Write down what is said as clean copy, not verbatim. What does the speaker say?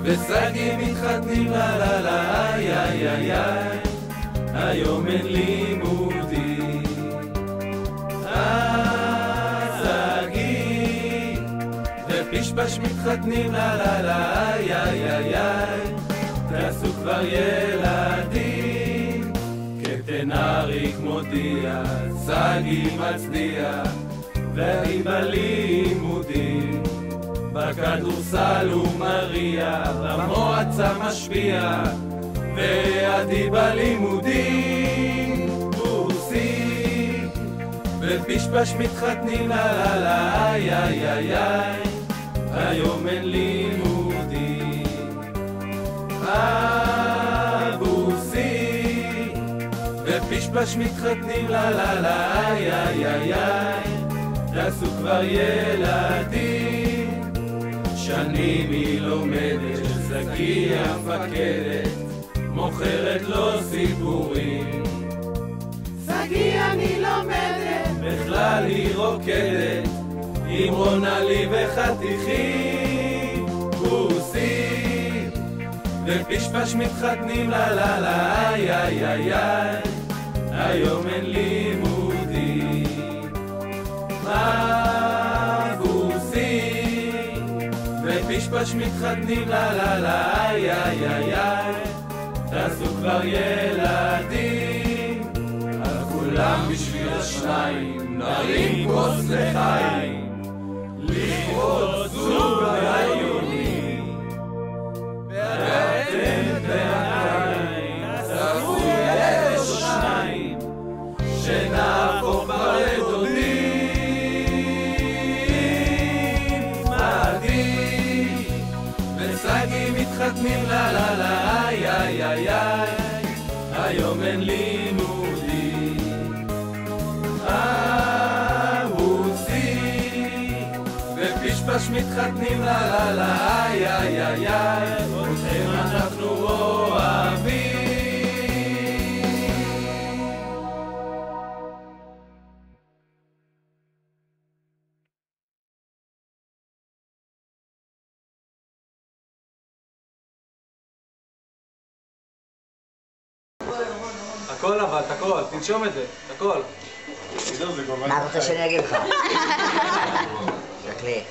וסגי מתחתנים לה לה לה איי איי איי איי, היום אין לימודים. סגי ופשפש מתחתנים לה לה לה איי איי איי איי, תעשו כבר ילדים. קפטן אריק מודיע, סגי מצדיע, והיא בלימודים. בכדורסל הוא מריע, במועצה משפיע, ועדי בלימודים. בוסי ופשפש מתחתנים לה לה לה איי איי איי איי, היום אין לימודים. בוסי ופשפש מתחתנים לה לה לה איי איי איי איי, תעשו כבר ילדים. שנים היא לומדת, שגיא המפקדת, מוכרת לו סיפורים. שגיא אני לומדת, בכלל היא רוקדת, עם רונלי וחתיכים. בוסי ופשפש מתחתנים לה לה לה איי איי איי איי, היום אין לימודים. ופשפש מתחתנים לה לה לה איי איי איי איי, תעשו כבר ילדים. על כולם בשביל השניים, נרים כוס לחיים, לראות זוג היוני. ואתם בעין, תעשו ילד או שניים, שנהפוך כבר לדודים. סגי מתחתנים לה לה לה איי איי איי איי, היום אין לימודים. בוסי ופשפש מתחתנים לה לה לה איי איי איי איי, אתכם אנחנו אוהבים. הכל אבל, הכל, תנשום את זה, הכל. מה אתה רוצה שאני אגיד לך? רק לי.